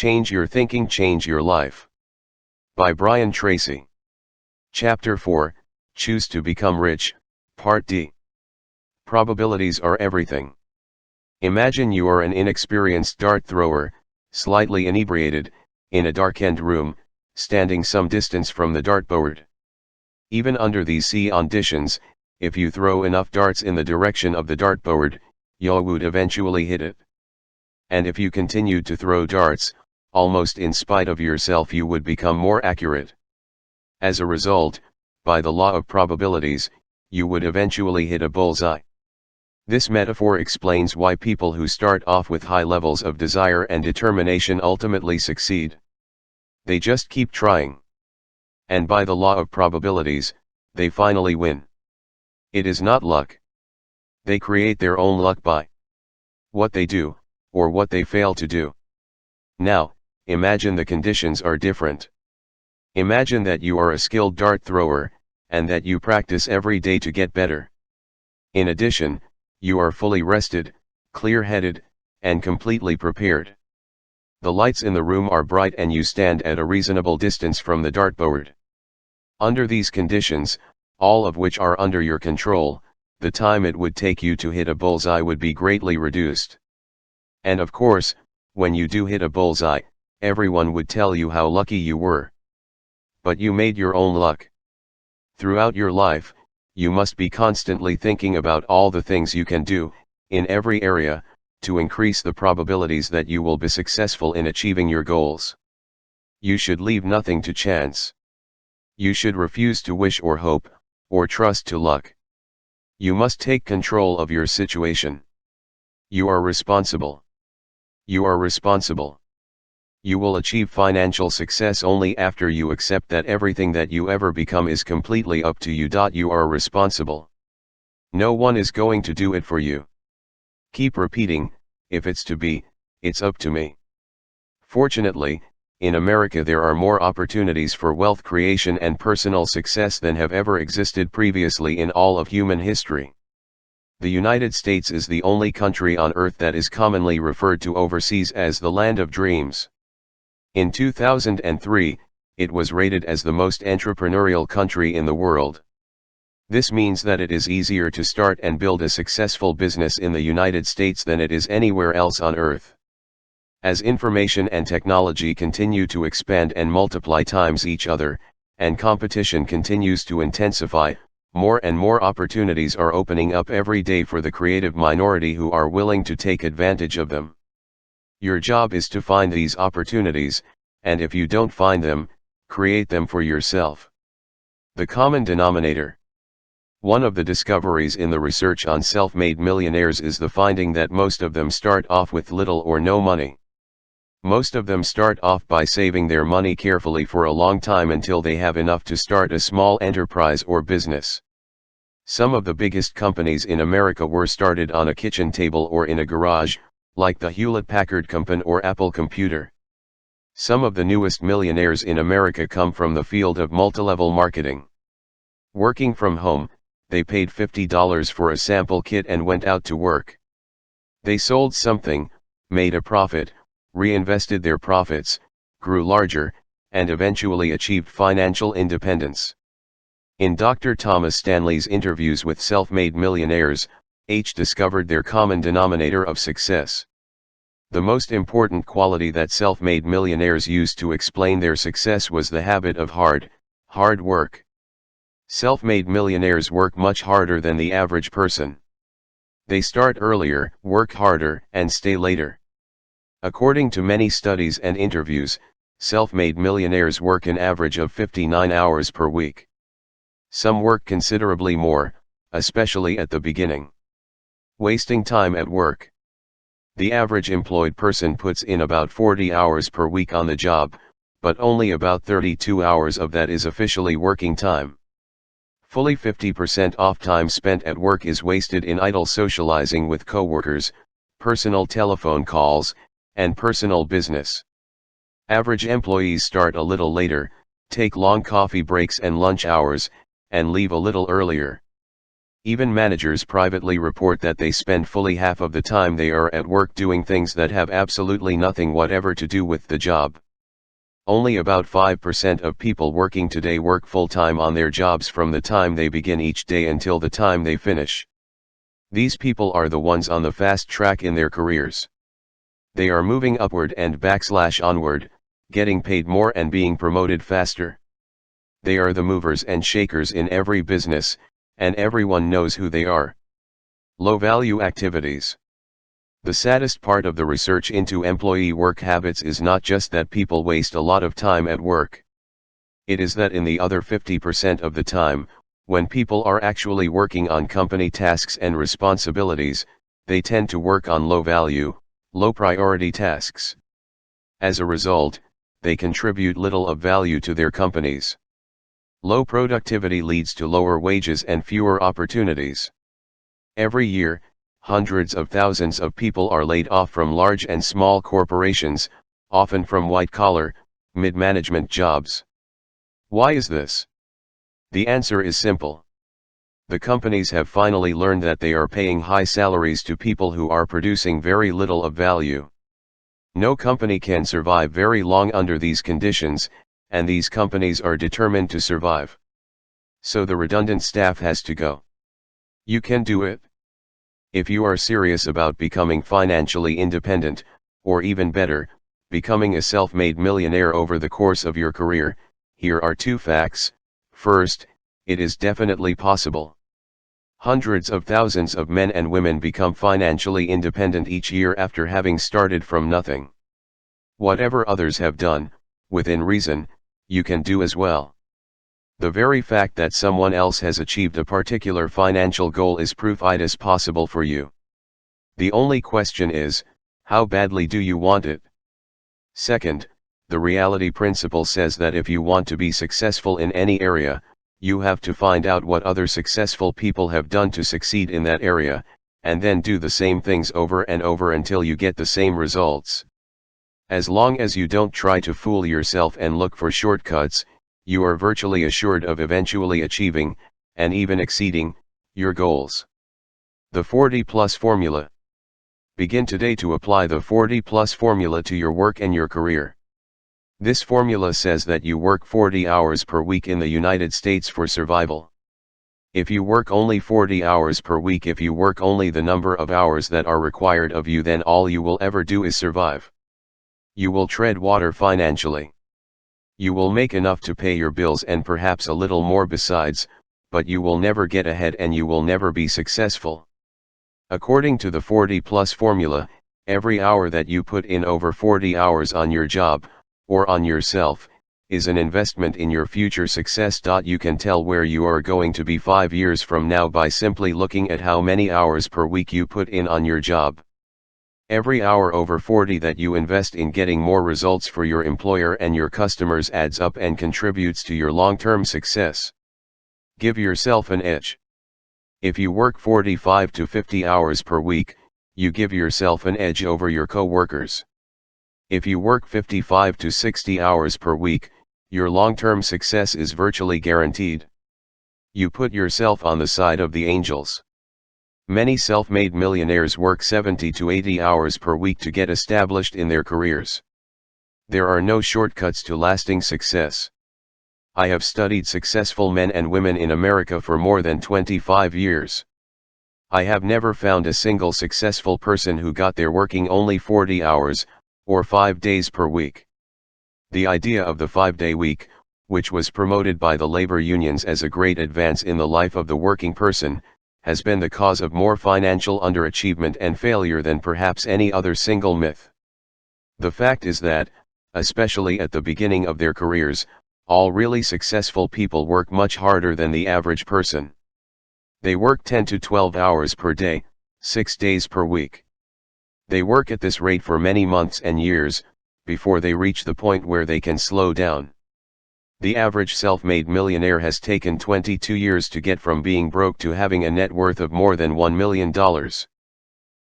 Change Your Thinking, Change Your Life. By Brian Tracy. Chapter 4, Choose to Become Rich, Part D. Probabilities are everything. Imagine you are an inexperienced dart thrower, slightly inebriated, in a darkened room, standing some distance from the dartboard. Even under these conditions, if you throw enough darts in the direction of the dartboard, you would eventually hit it. And if you continued to throw darts, almost in spite of yourself, you would become more accurate. As a result, by the law of probabilities, you would eventually hit a bullseye. This metaphor explains why people who start off with high levels of desire and determination ultimately succeed. They just keep trying. And by the law of probabilities, they finally win. It is not luck. They create their own luck by what they do, or what they fail to do. Now, imagine the conditions are different. Imagine that you are a skilled dart thrower, and that you practice every day to get better. In addition, you are fully rested, clear-headed, and completely prepared. The lights in the room are bright and you stand at a reasonable distance from the dartboard. Under these conditions, all of which are under your control, the time it would take you to hit a bullseye would be greatly reduced. And of course, when you do hit a bullseye, everyone would tell you how lucky you were. But you made your own luck. Throughout your life, you must be constantly thinking about all the things you can do, in every area, to increase the probabilities that you will be successful in achieving your goals. You should leave nothing to chance. You should refuse to wish or hope, or trust to luck. You must take control of your situation. You are responsible. You are responsible. You will achieve financial success only after you accept that everything that you ever become is completely up to you. You are responsible. No one is going to do it for you. Keep repeating, if it's to be, it's up to me. Fortunately, in America there are more opportunities for wealth creation and personal success than have ever existed previously in all of human history. The United States is the only country on earth that is commonly referred to overseas as the land of dreams. In 2003, it was rated as the most entrepreneurial country in the world. This means that it is easier to start and build a successful business in the United States than it is anywhere else on earth. As information and technology continue to expand and multiply times each other, and competition continues to intensify, more and more opportunities are opening up every day for the creative minority who are willing to take advantage of them. Your job is to find these opportunities, and if you don't find them, create them for yourself. The common denominator. One of the discoveries in the research on self-made millionaires is the finding that most of them start off with little or no money. Most of them start off by saving their money carefully for a long time until they have enough to start a small enterprise or business. Some of the biggest companies in America were started on a kitchen table or in a garage, like the Hewlett-Packard Company or Apple Computer. Some of the newest millionaires in America come from the field of multilevel marketing. Working from home, they paid $50 for a sample kit and went out to work. They sold something, made a profit, reinvested their profits, grew larger, and eventually achieved financial independence. In Dr. Thomas Stanley's interviews with self-made millionaires, H discovered their common denominator of success. The most important quality that self-made millionaires used to explain their success was the habit of hard work. Self-made millionaires work much harder than the average person. They start earlier, work harder, and stay later. According to many studies and interviews, self-made millionaires work an average of 59 hours per week. Some work considerably more, especially at the beginning. Wasting time at work. The average employed person puts in about 40 hours per week on the job, but only about 32 hours of that is officially working time. Fully 50% off time spent at work is wasted in idle socializing with coworkers, personal telephone calls, and personal business. Average employees start a little later, take long coffee breaks and lunch hours, and leave a little earlier. Even managers privately report that they spend fully half of the time they are at work doing things that have absolutely nothing whatever to do with the job. Only about 5% of people working today work full-time on their jobs from the time they begin each day until the time they finish. These people are the ones on the fast track in their careers. They are moving upward and onward, getting paid more and being promoted faster. They are the movers and shakers in every business, and everyone knows who they are. Low-value activities. The saddest part of the research into employee work habits is not just that people waste a lot of time at work. It is that in the other 50% of the time, when people are actually working on company tasks and responsibilities, they tend to work on low-value, low-priority tasks. As a result, they contribute little of value to their companies. Low productivity leads to lower wages and fewer opportunities. Every year, hundreds of thousands of people are laid off from large and small corporations, often from white-collar, mid-management jobs. Why is this? The answer is simple. The companies have finally learned that they are paying high salaries to people who are producing very little of value. No company can survive very long under these conditions, and these companies are determined to survive. So the redundant staff has to go. You can do it. If you are serious about becoming financially independent, or even better, becoming a self-made millionaire over the course of your career, here are two facts. First, it is definitely possible. Hundreds of thousands of men and women become financially independent each year after having started from nothing. Whatever others have done, within reason, you can do as well. The very fact that someone else has achieved a particular financial goal is proof it is possible for you. The only question is, how badly do you want it? Second, the reality principle says that if you want to be successful in any area, you have to find out what other successful people have done to succeed in that area, and then do the same things over and over until you get the same results. As long as you don't try to fool yourself and look for shortcuts, you are virtually assured of eventually achieving, and even exceeding, your goals. The 40+ formula. Begin today to apply the 40+ formula to your work and your career. This formula says that you work 40 hours per week in the United States for survival. If you work only 40 hours per week, if you work only the number of hours that are required of you, then all you will ever do is survive. You will tread water financially. You will make enough to pay your bills and perhaps a little more besides, but you will never get ahead and you will never be successful. According to the 40+ formula, every hour that you put in over 40 hours on your job, or on yourself, is an investment in your future success. You can tell where you are going to be 5 years from now by simply looking at how many hours per week you put in on your job. Every hour over 40 that you invest in getting more results for your employer and your customers adds up and contributes to your long-term success. Give yourself an edge. If you work 45 to 50 hours per week, you give yourself an edge over your co-workers. If you work 55 to 60 hours per week, your long-term success is virtually guaranteed. You put yourself on the side of the angels. Many self-made millionaires work 70 to 80 hours per week to get established in their careers. There are no shortcuts to lasting success. I have studied successful men and women in America for more than 25 years. I have never found a single successful person who got there working only 40 hours, or 5 days per week. The idea of the 5-day week, which was promoted by the labor unions as a great advance in the life of the working person, has been the cause of more financial underachievement and failure than perhaps any other single myth. The fact is that, especially at the beginning of their careers, all really successful people work much harder than the average person. They work 10 to 12 hours per day, 6 days per week. They work at this rate for many months and years, before they reach the point where they can slow down. The average self-made millionaire has taken 22 years to get from being broke to having a net worth of more than $1 million.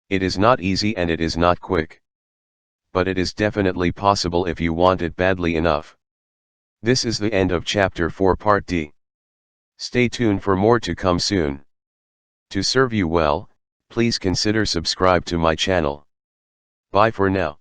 It is not easy and it is not quick. But it is definitely possible if you want it badly enough. This is the end of Chapter 4 Part D. Stay tuned for more to come soon. To serve you well, please consider subscribe to my channel. Bye for now.